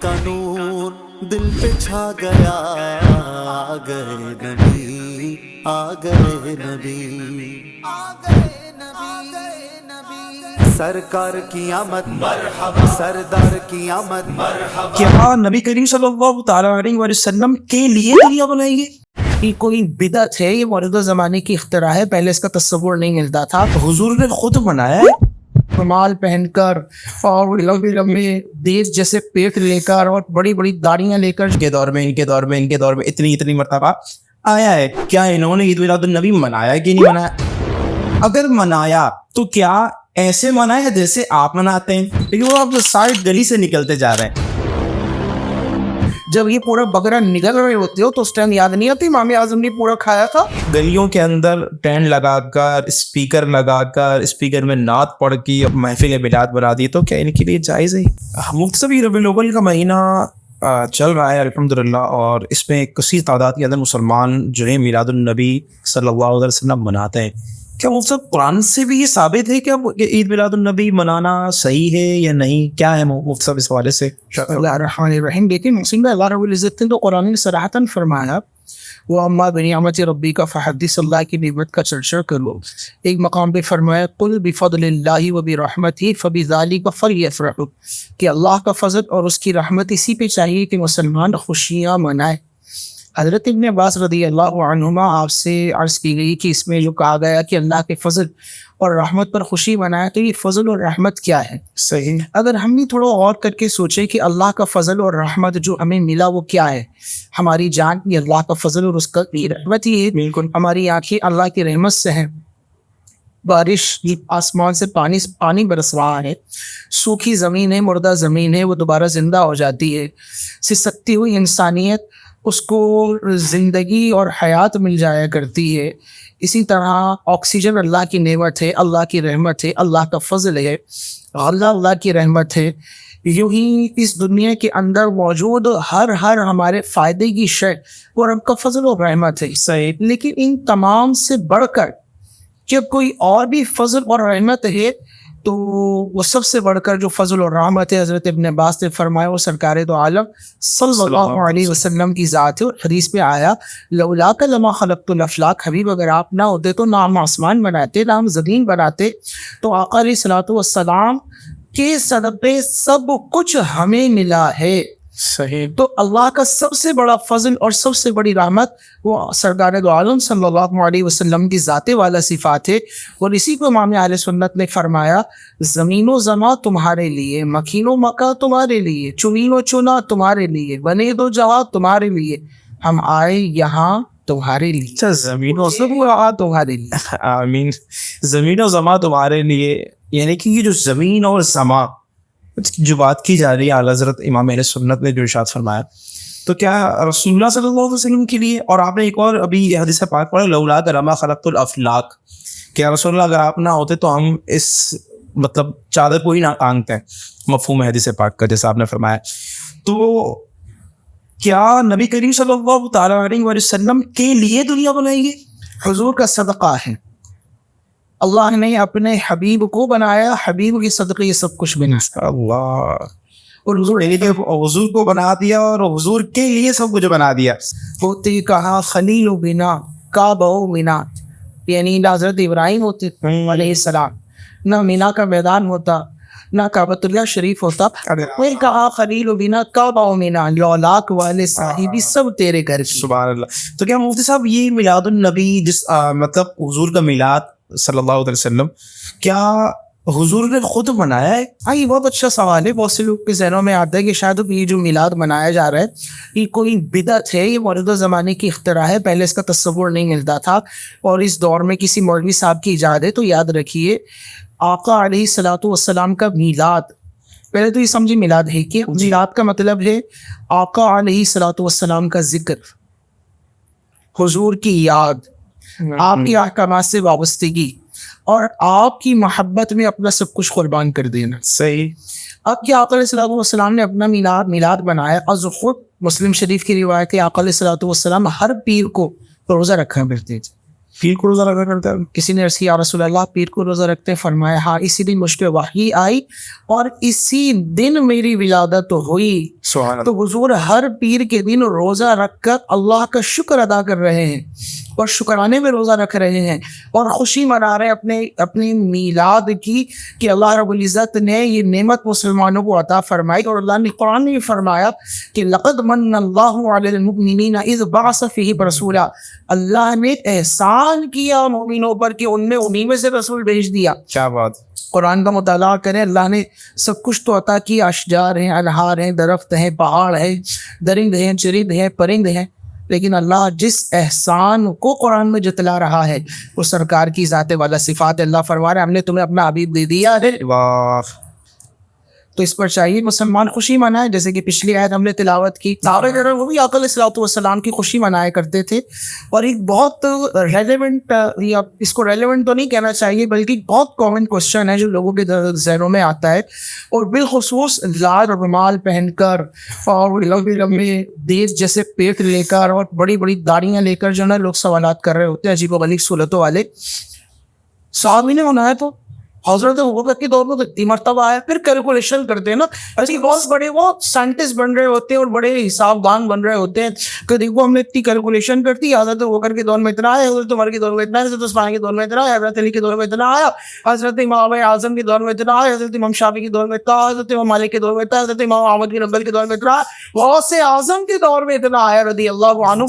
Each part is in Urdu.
کا نور دل پہ چھا گیا، آ گئے نبی، آ گئے نبی، آ گئے نبی، سرکار کی آمد مرحبا، سردار کی آمد مرحبا۔ کیا نبی کریم صلی اللہ تعالیٰ علیہ وسلم کے لیے دنیا بنائی گئی؟ یہ کوئی بدعت ہے، یہ موجودہ زمانے کی اختراع ہے، پہلے اس کا تصور نہیں ملتا تھا۔ حضور نے خود بنایا ہے، رومال پہن کر اور لمبے لمبے دیش جیسے پیٹ لے کر اور بڑی بڑی داڑیاں لے کر ان کے دور میں اتنی مرتبہ آیا ہے۔ کیا انہوں نے عید میلاد النبی منایا کہ نہیں منایا؟ اگر منایا تو کیا ایسے منایا جیسے آپ مناتے ہیں؟ لیکن وہ آپ سائڈ گلی سے نکلتے جا رہے ہیں۔ جب یہ پورا بکرا نکل رہے ہوتے ہو تو اس ٹائم یاد نہیں آتی امام اعظم نے پورا کھایا تھا؟ گلیوں کے اندر ٹینٹ لگا کر اسپیکر میں نعت پڑھ کے محفل میلاد بنا دی، تو کیا ان کے لیے جائز ہے؟ مختصر ربیع الاول کا مہینہ چل رہا ہے الحمدللہ، اور اس میں کثیر تعداد کے اندر مسلمان جو ہے میلاد النبی صلی اللہ علیہ وسلم مناتے ہیں۔ کیا مفتی قرآن سے بھی یہ ثابت ہے کہ عید میلاد النبی منانا صحیح ہے یا نہیں؟ کیا ہے مفتی صاحب اس حوالے سے؟ اللہ الرحمن الرحیم۔ لیکن مسلم اللہ رب العزت نے تو قرآن نے صراحتاً فرمایا وَأَمَّا بِنِعْمَةِ رَبِّكَ فَحَدِّثْ، اللہ کی نعمت کا چرچا کرو۔ ایک مقام پہ فرمایا قُلْ بِفَضْلِ اللَّهِ وَبِرَحْمَتِهِ فَبِذَلِكَ فَلْيَفْرَحُوا، کہ اللہ کا فضل اور اس کی رحمت اسی پہ چاہیے کہ مسلمان خوشیاں منائے۔ حضرت ابن عباس رضی اللہ عنہما آپ سے عرض کی گئی کہ اس میں جو کہا گیا کہ اللہ کے فضل اور رحمت پر خوشی منائے، تو یہ فضل اور رحمت کیا ہے؟ صحیح، اگر ہم بھی تھوڑا غور کر کے سوچیں کہ اللہ کا فضل اور رحمت جو ہمیں ملا وہ کیا ہے؟ ہماری جان یہ اللہ کا فضل اور اس کا رحمت ہی ہے۔ بالکل، ہماری آنکھیں اللہ کی رحمت سے ہیں، بارش آسمان سے پانی برس رہا ہے، سوکھی زمین ہے، مردہ زمین ہے، وہ دوبارہ زندہ ہو جاتی ہے، سسکتی ہوئی انسانیت اس کو زندگی اور حیات مل جایا کرتی ہے۔ اسی طرح آکسیجن اللہ کی نعمت ہے، اللہ کی رحمت ہے، اللہ کا فضل ہے، اللہ کی رحمت ہے۔ یوں ہی اس دنیا کے اندر موجود ہر ہمارے فائدے کی شے وہ رب کا فضل اور رحمت ہے۔ صحیح، لیکن ان تمام سے بڑھ کر جب کوئی اور بھی فضل اور رحمت ہے تو وہ سب سے بڑھ کر جو فضل اور رحمت ہے، حضرت ابن عباس نے فرمایا وہ سرکار دو عالم صلی اللہ علیہ وسلم کی ذات ہے۔ اور حدیث میں آیا لولاک لما خلقت الافلاک، حبیب اگر آپ نہ ہوتے تو نہ ہم آسمان بناتے، نہ ہم زمین بناتے۔ تو آقا علیہ الصلوۃ والسلام کے صدقے سب کچھ ہمیں ملا ہے۔ صحیح، تو اللہ کا سب سے بڑا فضل اور سب سے بڑی رحمت وہ سرکار دو عالم صلی اللہ علیہ وسلم کی ذات والا صفات ہے۔ اور اسی کو امام اہل سنت نے فرمایا زمین و زماں تمہارے لیے، مکین و مکہ تمہارے لیے، چنین و چنا تمہارے لیے، بنے دو جہاں تمہارے لیے، ہم آئے یہاں تمہارے لیے۔ زمین و زماں تمہارے لیے، آمین، زمین و زماں تمہارے لیے، یعنی کہ یہ جو زمین اور زماں جو بات کی جا رہی ہے اعلیٰ حضرت امام اہل سنت نے جو ارشاد فرمایا، تو کیا رسول اللہ صلی اللہ علیہ وسلم کے لیے؟ اور آپ نے ایک اور ابھی حدیث پاک پڑھا لولاک لما خلقت الافلاک، کیا رسول اللہ اگر آپ نہ ہوتے تو ہم اس مطلب چادر کو ہی نہ تانگتے ہیں، مفہوم حدیث پاک کا جیسا آپ نے فرمایا۔ تو کیا نبی کریم صلی اللہ تعالیٰ علیہ وسلم کے لیے دنیا بنائی گئی؟ حضور کا صدقہ ہے، اللہ نے اپنے حبیب کو بنایا، حبیب کے صدقے یہ سب کچھ بنا اللہ، اور حضور کو بنا دیا اور حضور کے لیے سب کچھ بنا دیا۔ ہوتے کہا خلیل و بنا کعبہ و مینا، یعنی نہ حضرت ابراہیم ہوتے علیہ السلام، نہ مینا کا میدان ہوتا، نہ کعبۃ اللہ شریف ہوتا، پھر کہا خلیل و بنا کعبہ و مینا، لولاک والے صاحبی سب تیرے گھر کی۔ سبحان اللہ۔ تو کیا مفتی صاحب یہ میلاد النبی جس مطلب حضور کا میلاد صلی اللہ علیہ وسلم کیا حضور نے خود منایا ہے؟ ہاں، یہ بہت اچھا سوال ہے۔ بہت سے لوگ کے ذہنوں میں آتا ہے کہ شاید یہ جو میلاد منایا جا رہا ہے یہ کوئی بدعت ہے، یہ موجودہ زمانے کی اختراع ہے، پہلے اس کا تصور نہیں ملتا تھا اور اس دور میں کسی مولوی صاحب کی ایجاد ہے۔ تو یاد رکھیے آقا علیہ الصلوۃ والسلام کا میلاد، پہلے تو یہ سمجھے میلاد ہے کہ میلاد کا مطلب ہے آقا علیہ الصلوۃ والسلام کا ذکر، حضور کی یاد، آپ کے احکامات سے وابستگی اور آپ کی محبت میں اپنا سب کچھ قربان کر دینا۔ صحیح۔ اب کیا آقا علیہ الصلوۃ والسلام نے اپنا میلاد بنایا، اور خود مسلم شریف کی روایت ہے آقا علیہ الصلوۃ والسلام ہر پیر کو روزہ رکھا کرتے تھے، پیر کو روزہ رکھا کرتا ہے. کسی نے عرض کیا رسول اللہ پیر کو روزہ رکھتے ہیں؟ فرمایا ہاں اسی دن مجھ پہ وحی آئی اور اسی دن میری ولادت ہوئی. تو حضور ہر پیر کے دن روزہ رکھ کر اللہ کا شکر ادا کر رہے ہیں اور شکرانے میں روزہ رکھ رہے ہیں اور خوشی منا رہے ہیں اپنے میلاد کی کہ اللہ رب العزت نے یہ نعمت مسلمانوں کو عطا فرمائی. اور اللہ نے قرآن میں فرمایا کہ لقد من اللہ علی المؤمنین اذ بعث فیہم رسولا. اللہ نے احسان کیا مومنوں پر کہ ان نے انہی میں سے رسول بھیج دیا. کیا بات. قرآن کا مطالعہ کریں. اللہ نے سب کچھ تو عطا کیا, اشجار ہیں, انہار ہیں, درخت ہیں, پہاڑ ہیں, درند ہیں, چرند ہیں, پرند ہیں, لیکن اللہ جس احسان کو قرآن میں جتلا رہا ہے وہ سرکار کی ذات والا صفات. اللہ فرما رہا ہے ہم نے تمہیں اپنا حبیب دے دیا ہے. تو اس پر چاہیے مسلمان خوشی منائے. جیسے کہ پچھلی آیت ہم نے تلاوت کی, صحابہ وہ بھی آقا علیہ الصلوۃ والسلام کی خوشی منایا کرتے تھے. اور ایک بہت ریلیونٹ, یا اس کو ریلیونٹ تو نہیں کہنا چاہیے بلکہ بہت کامن کوشچن ہے جو لوگوں کے ذہنوں میں آتا ہے, اور بالخصوص لال رومال پہن کر اور لمبے لمبے دیس جیسے پیٹ لے کر اور بڑی بڑی داڑیاں لے کر جو نا لوگ سوالات کر رہے ہوتے ہیں عجیب و غریب صورتوں والے. صحابی نے منایا تو حضرت ابوبکر کے دور میں تو اتنی مرتبہ آیا. پھر کیلکولیشن کرتے ہیں نا, ایسے بہت بڑے وہ سائنٹسٹ بن رہے ہوتے ہیں اور بڑے حساب دان بن رہے ہوتے ہیں کہ دیکھو ہم نے اتنی کیلکولیشن کرتی, حضرت ابوبکر کے دور میں اتنا آیا, حضرت عمر کے دور میں اتنا آیا, حضرت عثمان کے دور میں اتنا آیا, حضرت علی کے دور میں اتنا آیا, حضرت امام اعظم کے دور میں اتنا آیا, حضرت امام شافعی کے دور میں اتنا, حضرت امام مالک کے دور میں اتنا, حضرت امام احمد بن حنبل کے دور میں اتنا, غوث اعظم کے دور میں اتنا آیا رضی اللہ عنہ.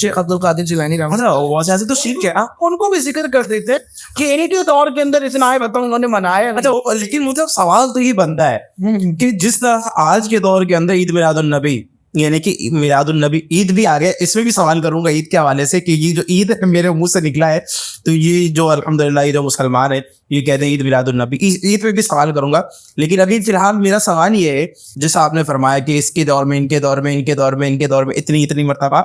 شیخ عبد القادر جیلانی رحمۃ تو ٹھیک ہے, ان کو بھی ذکر کر دیتے کہ انہی کے دور کے اندر اتنا آئے, بتاؤ انہوں نے منایا. اچھا لیکن مجھے سوال تو یہ بنتا ہے کہ جس طرح آج کے دور کے اندر عید میلاد النبی یعنی کہ میلاد النبی عید بھی آ گیا, اس میں بھی سوال کروں گا عید کے حوالے سے کہ یہ جو عید میرے منہ سے نکلا ہے تو یہ جو الحمدللہ یہ جو مسلمان ہیں یہ کہتے ہیں عید میلاد النبی, عید پہ بھی سوال کروں گا. لیکن ابھی فی الحال میرا سوال یہ ہے جیسا آپ نے فرمایا کہ اس کے دور میں ان کے دور میں ان کے دور میں ان کے دور میں اتنی مرتبہ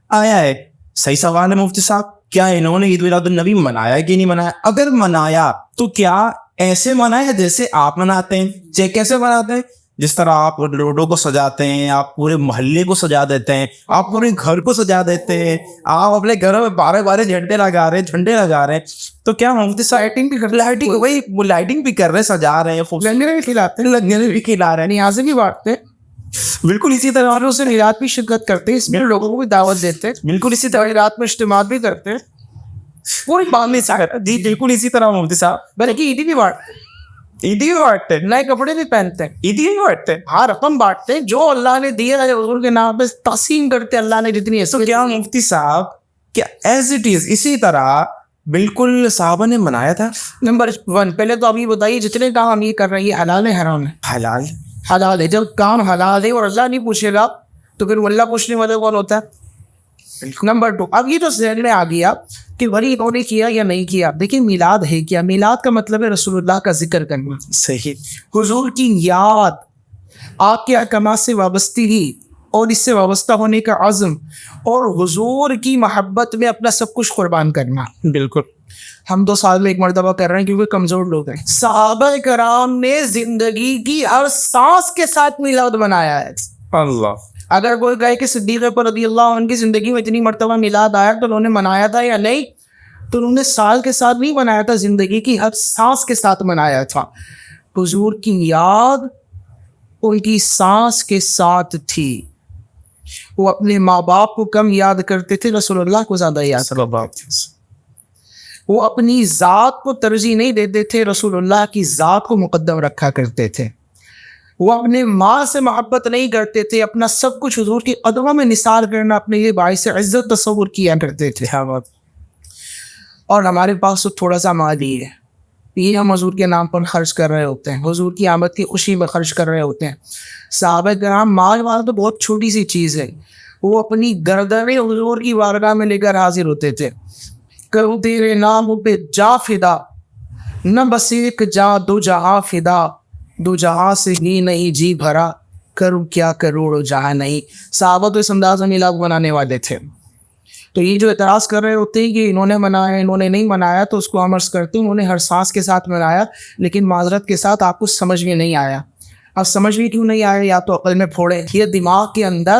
آیا ہے. صحیح سوال ہے مفتی صاحب, کیا انہوں نے عید میلاد النبی منایا کہ نہیں منایا؟ اگر منایا تو کیا ایسے منائے جیسے آپ مناتے ہیں؟ چاہے کیسے مناتے ہیں؟ جس طرح آپ روڈوں کو سجاتے ہیں, آپ پورے محلے کو سجا دیتے ہیں, آپ پورے گھر کو سجا دیتے ہیں, آپ اپنے گھروں میں 12 جھنڈے لگا رہے ہیں, تو کیا مفتی صاحب لائٹنگ بھی کر رہے ہیں, سجا رہے ہیں, لنگر بھی کھلا رہے ہیں, نیازیں بھی بانٹتے ہیں. بالکل اسی طرح اور اسے رات بھی شرکت کرتے ہیں, اس میں لوگوں کو بھی دعوت دیتے ہیں. بالکل اسی طرح رات میں اجتماع بھی کرتے ہیں. پوری بام جی بالکل اسی طرح مفتی صاحب بلکہ عیدی بھی بانٹتے ہیں, نئے کپڑے بھی پہنتے ہیں, عیدی بھی بانٹتے ہیں, ہاں رقم بانٹتے ہیں جو اللہ نے دیا ہے حضور کے نام پہ تقسیم کرتے اللہ نے جتنی ہے. تو کیا مفتی صاحب کیا ایز اٹ از اسی طرح بالکل صحابہ نے منایا تھا؟ نمبر 1 پہلے تو آپ یہ بتائیے جتنے کام ہم یہ کر رہے ہیں حلال ہے حرام ہے؟ حلال ہے. جب کام حلال ہے اور اللہ نہیں پوچھے گا تو پھر اللہ پوچھنے والا کون ہوتا ہے؟ نمبر 2 اب یہ تو ذہن میں آ گیا کہ ولی انہوں نے کیا یا نہیں کیا. دیکھیں میلاد ہے کیا؟ میلاد کا مطلب ہے رسول اللہ کا ذکر کرنا, صحیح, حضور کی یاد, آپ کے احکامات سے وابستگی اور اس سے وابستہ ہونے کا عزم, اور حضور کی محبت میں اپنا سب کچھ قربان کرنا. بالکل ہم 2 سال میں ایک مرتبہ کر رہے ہیں کیونکہ کمزور لوگ ہیں. صحابہ کرام نے زندگی کی ہر سانس کے ساتھ میلاد منایا ہے. اللہ, اگر کوئی کہے کہ صدیق پر رضی اللہ عنہ کی زندگی میں اتنی مرتبہ میلاد آیا تو انہوں نے منایا تھا یا نہیں, تو انہوں نے سال کے ساتھ نہیں منایا تھا, زندگی کی ہر سانس کے ساتھ منایا تھا. حضور کی یاد ان کی سانس کے ساتھ تھی. وہ اپنے ماں باپ کو کم یاد کرتے تھے, رسول اللہ کو زیادہ یاد کرتے تھے. وہ اپنی ذات کو ترجیح نہیں دیتے تھے, رسول اللہ کی ذات کو مقدم رکھا کرتے تھے. وہ اپنے ماں سے محبت نہیں کرتے تھے, اپنا سب کچھ حضور کی قدموں میں نثار کرنا اپنے لیے باعث عزت تصور کیا کرتے تھے. اور ہمارے پاس تو تھوڑا سا مال ہی ہے, یہ ہم حضور کے نام پر خرچ کر رہے ہوتے ہیں, حضور کی آمد کی خوشی میں خرچ کر رہے ہوتے ہیں. صحابہ کرام مال والا تو بہت چھوٹی سی چیز ہے, وہ اپنی گردنیں حضور کی بارگاہ میں لے کر حاضر ہوتے تھے. کروں تیرے نام پہ جا فدا, نہ بس ایک جا دو جہاں فدا, دو جہاں سے ہی نہیں جی بھرا, کروں کیا کروڑ جہاں نہیں. صحابہ تو اس انداز میں میلاد بنانے والے تھے. تو یہ جو اعتراض کر رہے ہوتے ہیں کہ انہوں نے منایا انہوں نے نہیں منایا, تو اس کو ہم عرض کرتے ہیں انہوں نے ہر سانس کے ساتھ منایا, لیکن معذرت کے ساتھ آپ کو سمجھ میں نہیں آیا. اب سمجھ میں کیوں نہیں آیا؟ یا تو عقل میں پھوڑے, یہ دماغ کے اندر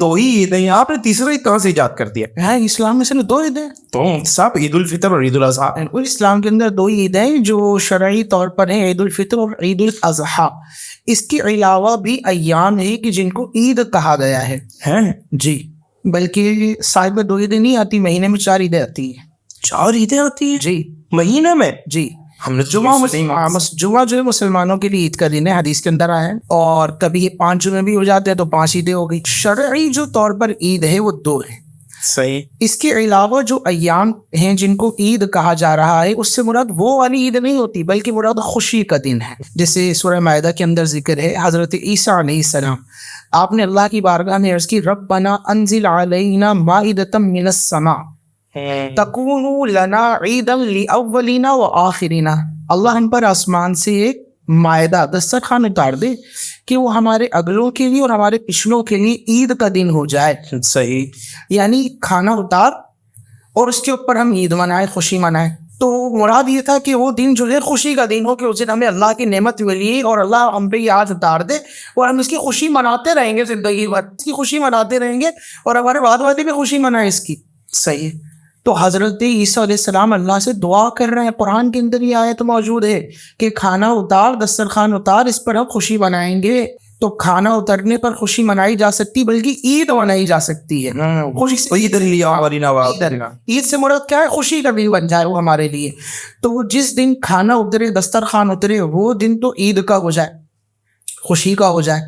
2 ہی عید ہیں, آپ نے تیسرا عید کہاں سے ایجاد کر دیا؟ ہے اسلام میں صرف 2 عیدیں, تو صاحب عید الفطر اور عید الاضحیٰ. اور اسلام کے اندر 2 عید ہیں جو شرعی طور پر ہیں, عید الفطر اور عید الاضحیٰ. اس کے علاوہ بھی ایام ہیں کہ جن کو عید کہا گیا ہے. جی, بلکہ سال میں 2 عیدیں نہیں آتی, مہینے میں 4 عیدیں آتی ہیں. 4 عیدیں آتی ہیں جی مہینے میں؟ جی, ہم نے جمعہ جو ہے مسلمانوں کے لیے عید کا دن ہے, حدیث کے اندر آیا ہے. اور کبھی 5 جمعے بھی ہو جاتے ہیں تو 5 عیدیں ہو گئی. شرعی جو طور پر عید ہے وہ 2 ہے. صحیح. اس کے علاوہ جو ایام ہیں جن کو عید کہا جا رہا ہے, اس سے مراد وہ والی عید نہیں ہوتی بلکہ مراد خوشی کا دن ہے. جیسے سورہ مائدہ کے اندر ذکر ہے حضرت عیسیٰ علیہ السلام, آپ نے اللہ کی بارگاہ میں عرض کی, ربنا انزل علینا مائدۃ من السماء تکون لنا عیدا لاولینا وآخرینا. اللہ ہم پر آسمان سے ایک مائدہ دسترخوان اتار دے کہ وہ ہمارے اگلوں کے لیے اور ہمارے پچھلوں کے لیے عید کا دن ہو جائے. صحیح. یعنی کھانا اتار اور اس کے اوپر ہم عید منائیں, خوشی منائیں. تو مراد یہ تھا کہ وہ دن جو ہے خوشی کا دن ہو, کہ اس دن ہمیں اللہ کی نعمت ملی اور اللہ ہم پہ یاد اتار دے اور ہم اس کی خوشی مناتے رہیں گے زندگی بھر, اس کی خوشی مناتے رہیں گے اور ہمارے بعد والے بھی خوشی منائیں اس کی. صحیح. تو حضرت عیسیٰ علیہ السلام اللہ سے دعا کر رہے ہیں, قرآن کے اندر یہ آیت موجود ہے کہ کھانا اتار, دسترخوان اتار, اس پر ہم خوشی منائیں گے. تو کھانا اترنے پر خوشی منائی جا سکتی بلکہ عید منائی جا سکتی ہے. عید سے مراد کیا ہے؟ خوشی کا دن بن جائے وہ ہمارے لیے. تو جس دن کھانا اترے, دسترخوان اترے, وہ دن تو عید کا ہو جائے, خوشی کا ہو جائے.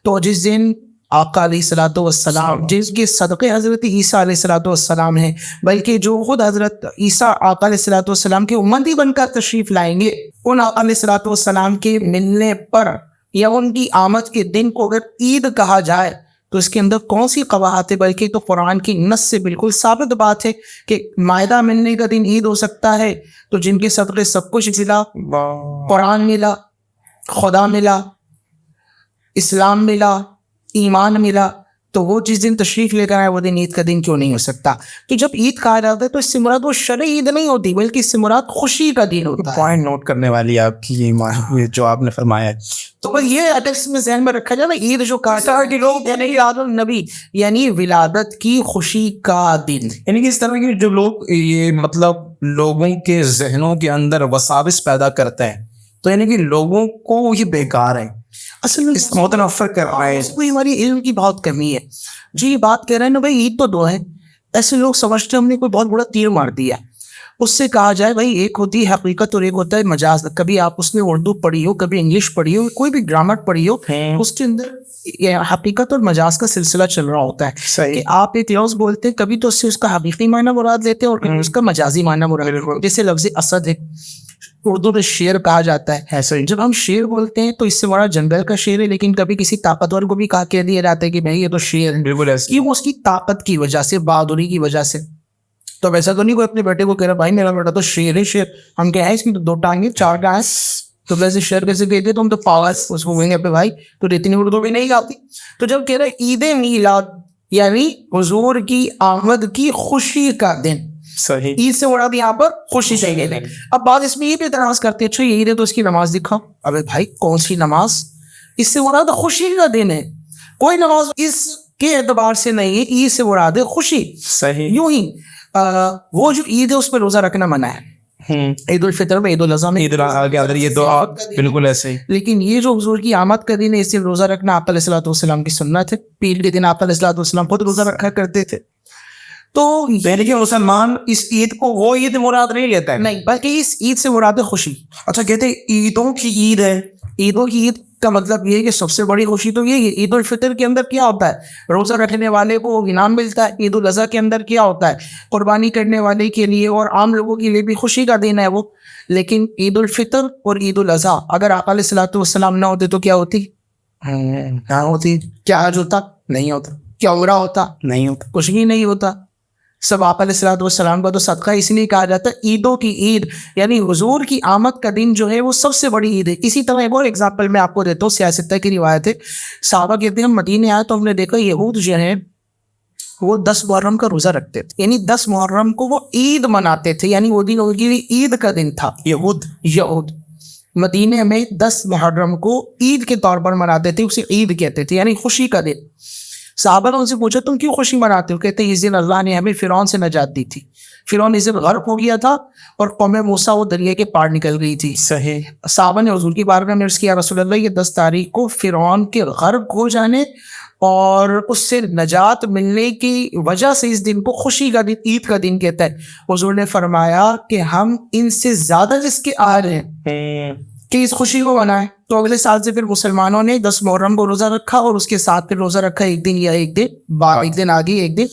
تو جس دن آقا علیہ الصلوۃ والسلام, جس کے صدقے حضرت عیسیٰ علیہ الصلوۃ والسلام ہیں, بلکہ جو خود حضرت عیسیٰ آقا علیہ الصلوۃ والسلام کے امتی بن کر تشریف لائیں گے, ان آقا علیہ الصلوۃ والسلام کے ملنے پر یا ان کی آمد کے دن کو اگر عید کہا جائے تو اس کے اندر کون سی قباحت ہے, بلکہ تو قرآن کی نص سے بالکل ثابت بات ہے کہ مائدہ ملنے کا دن عید ہو سکتا ہے. تو جن کے صدقے سب کچھ ملا, قرآن ملا, خدا ملا, اسلام ملا, ایمان ملا, تو وہ جس دن تشریف لے کر آئے وہ دن عید کا دن کیوں نہیں ہو سکتا؟ تو جب عید کہا جاتا ہے تو اس سے مراد وہ شرعی عید نہیں ہوتی بلکہ اس سے مراد خوشی کا دن ہوتا ہے. پوائنٹ نوٹ کرنے والی آپ کی یہ جو آپ نے فرمایا ہے. تو بس یہ اٹیکس میں ذہن میں رکھا جائے نا, عید جو کہا کہ لوگ یعنی میلاد النبی یعنی ولادت کی خوشی کا دن, یعنی کہ اس طرح کے جو لوگ یہ مطلب لوگوں کے ذہنوں کے اندر وساوس پیدا کرتے ہیں, تو یعنی کہ لوگوں کو یہ بیکار ہے, اصل میں اس متنفر کر رہے ہیں. کوئی ہماری علم کی بہت کمی ہے. جی یہ بات کہہ رہے ہیں نا بھائی عید تو 2 ہے, ایسے لوگ سمجھتے ہیں ہم نے کوئی بہت بڑا تیر مار دیا. اس سے کہا جائے بھائی ایک ہوتی ہے حقیقت اور ایک ہوتا ہے مجاز. کبھی آپ اس نے اردو پڑھی ہو, کبھی انگلش پڑھی ہو, کوئی بھی گرامر پڑھی ہو, اس کے اندر حقیقت اور مجاز کا سلسلہ چل رہا ہوتا ہے کہ آپ ایک لفظ بولتے ہیں, کبھی تو اس سے اس کا حقیقی معنی مراد لیتے ہیں اور کبھی اس کا مجازی معنی مراد لیتے ہیں. جیسے لفظ اسد ہے, اردو میں شیر کہا جاتا ہے. جب ہم شیر بولتے ہیں تو اس سے بڑا جنگل کا شیر ہے, لیکن کبھی کسی طاقتور کو بھی کہہ دیا جاتا ہے کہ بھائی یہ تو شیر ہے, بالکل یہ وہ اس کی طاقت کی وجہ سے, بہادری کی وجہ سے. تو ویسا تو نہیں کوئی اپنے بیٹے کو کہہ رہا بھائی میرا بیٹا تو شیر ہے, شیر. ہم کیا ہے اس کی تو 2 ٹانگیں 4 ٹانگیں, تو ویسے شیر کیسے کہتے تو ہم تو پاگل اس کو کہیں گے پہ بھائی تو اتنی اردو بھی نہیں آتی. تو جب کہہ رہے عید میلاد یعنی حضور کی آمد کی خوشی کا دن, صحیح. عید سے مراد یہاں پر خوشی چاہیے دیں. اب بعض اس میں یہ بھی اعتراض کرتے ہیں, اچھا یہ عید ہے تو اس کی نماز دکھاؤ. ابے بھائی کون سی نماز, اس سے مراد خوشی کا دن ہے, کوئی نماز اس کے اعتبار سے نہیں ہے, عید سے مراد ہے خوشی. صحیح. یوں ہی وہ جو عید ہے اس پہ روزہ رکھنا منع ہے, عید الفطر میں, عید الاضحیٰ میں, یہ دو بالکل ایسے ہی. لیکن یہ جو حضور کی آمد کا دن ہے اس سے روزہ رکھنا آقا علیہ الصلوۃ والسلام کی سنت ہے. پیر کے دن آقا علیہ الصلوۃ والسلام خود روزہ رکھا کرتے تھے. تو یعنی کہ مسلمان اس عید کو وہ عید مراد نہیں لیتا ہے, نہیں بلکہ اس عید سے مراد ہے خوشی. اچھا کہتے ہیں عیدوں کی عید ہے, عیدوں کی عید کا مطلب یہ ہے کہ سب سے بڑی خوشی تو یہ ہے. عید الفطر کے اندر کیا ہوتا ہے, روزہ رکھنے والے کو انعام ملتا ہے. عید الاضحیٰ کے اندر کیا ہوتا ہے, قربانی کرنے والے کے لیے اور عام لوگوں کے لیے بھی خوشی کا دن ہے وہ. لیکن عید الفطر اور عید الاضحیٰ اگر آقا علیہ الصلوۃ والسلام نہ ہوتے تو کیا ہوتی, کیا حج ہوتا, نہیں ہوتا. کیا عمرہ ہوتا, نہیں ہوتا. کچھ بھی نہیں ہوتا. سب آقا علیہ الصلوۃ والسلام کا تو صدقہ اس لیے کہا جاتا ہے عیدوں کی عید, یعنی حضور کی آمد کا دن جو ہے وہ سب سے بڑی عید ہے. اسی طرح ایک اور ایگزامپل میں آپ کو دیتا ہوں, سیاستہ کی روایت ہے. صحابہ کہتے ہیں ہم مدینے آئے تو ہم نے دیکھا یہود جو ہے وہ 10 محرم کا روزہ رکھتے تھے, یعنی 10 محرم کو وہ عید مناتے تھے, یعنی وہ دن ان کے لیے عید کا دن تھا. یہود مدینے میں 10 محرم کو عید کے طور پر مناتے تھے, اسے عید کہتے تھے, یعنی خوشی کا دن. صحابہ نے ان سے پوچھا تم کیوں خوشی مناتے ہو؟ کہتے ہیں اس دن اللہ نے ہمیں فرعون سے نجات دی تھی. فرعون اس دن غرق ہو گیا تھا اور قوم موسیٰ وہ دریا کے پار نکل گئی تھی. صحیح. صحابہ نے حضور کی بارگاہ میں عرض کیا رسول اللہ یہ 10 تاریخ کو فرعون کے غرق ہو جانے اور اس سے نجات ملنے کی وجہ سے اس دن کو خوشی کا دن، عید کا دن کہتا ہے. حضور نے فرمایا کہ ہم ان سے زیادہ جس کے اہل ہیں کہ اس خوشی کو منائیں. تو اگلے سال سے پھر مسلمانوں نے 10 محرم کو روزہ رکھا اور اس کے ساتھ پھر روزہ رکھا ایک دن یا ایک دن آگے ایک دن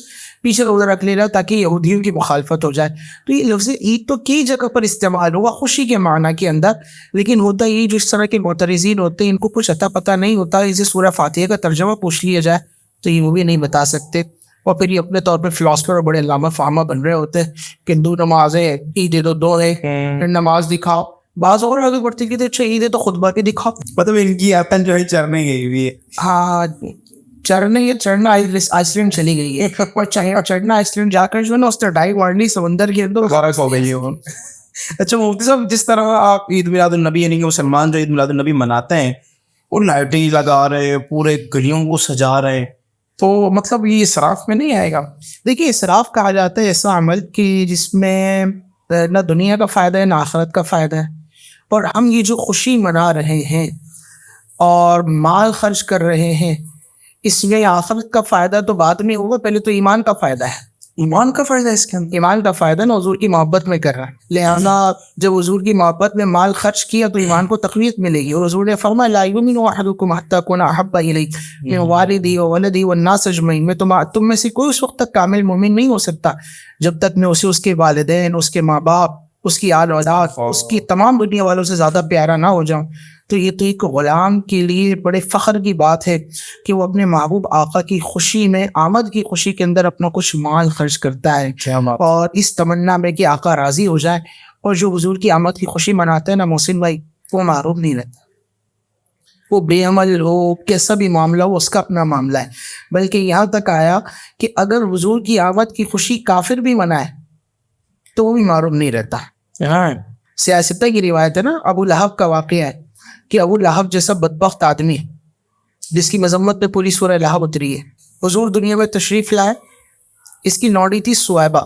پیچھے روزہ رکھ لینا تاکہ یہودیوں کی مخالفت ہو جائے. تو یہ لفظ عید تو کئی جگہ پر استعمال ہوا خوشی کے معنی کے اندر، لیکن ہوتا یہ جو اس طرح کے معترضین ہوتے ہیں ان کو کچھ اتا پتہ نہیں ہوتا. اسے سورہ فاتحہ کا ترجمہ پوچھ لیا جائے تو یہ وہ بھی نہیں بتا سکتے، اور پھر یہ اپنے طور پر فلاسفر اور بڑے علامہ فہمہ بن رہے ہوتے ہیں کہ ہندو نمازیں عید دو ہے پھر نماز دکھاؤ. بعض اور آگے بڑھتے کہ اچھا عید ہے تو خطبہ کے دکھاؤ. مطلب ان کی عقل جو ہے چرنے گئی ہوئی ہے. ہاں چڑھنا آئس کریم چلی گئی ہے اور چڑھنا آئس کریم جا کر جو ہے نا اس نے ڈائی مارنی سمندر کے اندر غرق ہو گئی ہے. اچھا مفتی صاحب، جس طرح آپ عید میلاد النبی یعنی کہ مسلمان جو عید میلاد النبی مناتے ہیں وہ لائٹیں لگا رہے ہیں، پورے گلیوں کو سجا رہے ہیں، تو مطلب یہ اسراف میں نہیں آئے گا؟ دیکھیے اسراف کہا جاتا ہے ایسا عمل کہ جس میں نہ دنیا کا فائدہ ہے نہ آخرت کا فائدہ ہے. اور ہم یہ جو خوشی منا رہے ہیں اور مال خرچ کر رہے ہیں اس میں آخرت کا فائدہ تو بعد میں ہوگا، پہلے تو ایمان کا فائدہ ہے. ایمان کا فائدہ اس کے اندر؟ ایمان کا فائدہ نا حضور کی محبت میں کر رہا ہے، لہذا جب حضور کی محبت میں مال خرچ کیا تو ایمان کو تقویت ملے گی. اور حضور نے فرمایا لا یؤمن احدکم حتی اکون احب الی من والدی وولدی والناس اجمعین، میں تم میں سے کوئی اس وقت تک کامل مومن نہیں ہو سکتا جب تک میں اسے اس کے والدین، اس کے ماں باپ، اس کی آل اولاد، اس کی تمام دنیا والوں سے زیادہ پیارا نہ ہو جاؤں. تو یہ تو ایک غلام کے لیے بڑے فخر کی بات ہے کہ وہ اپنے محبوب آقا کی خوشی میں، آمد کی خوشی کے اندر اپنا کچھ مال خرچ کرتا ہے اور اس تمنا میں کہ آقا راضی ہو جائے. اور جو حضور کی آمد کی خوشی مناتے ہیں نا محسن بھائی، وہ معروف نہیں رہتا، وہ بے عمل ہو کیسا بھی معاملہ ہو اس کا اپنا معاملہ ہے. بلکہ یہاں تک آیا کہ اگر حضور کی آمد کی خوشی کافر بھی منائے تو وہ بھی معروف نہیں رہتا. سیاستہ کی روایت ہے نا، ابو لہب کا واقعہ ہے کہ ابو لہب جیسا بدبخت آدمی جس کی مذمت میں پوری سورہ لہب اتری ہے، حضور دنیا میں تشریف لائے، اس کی نوڈی تھی سویبہ.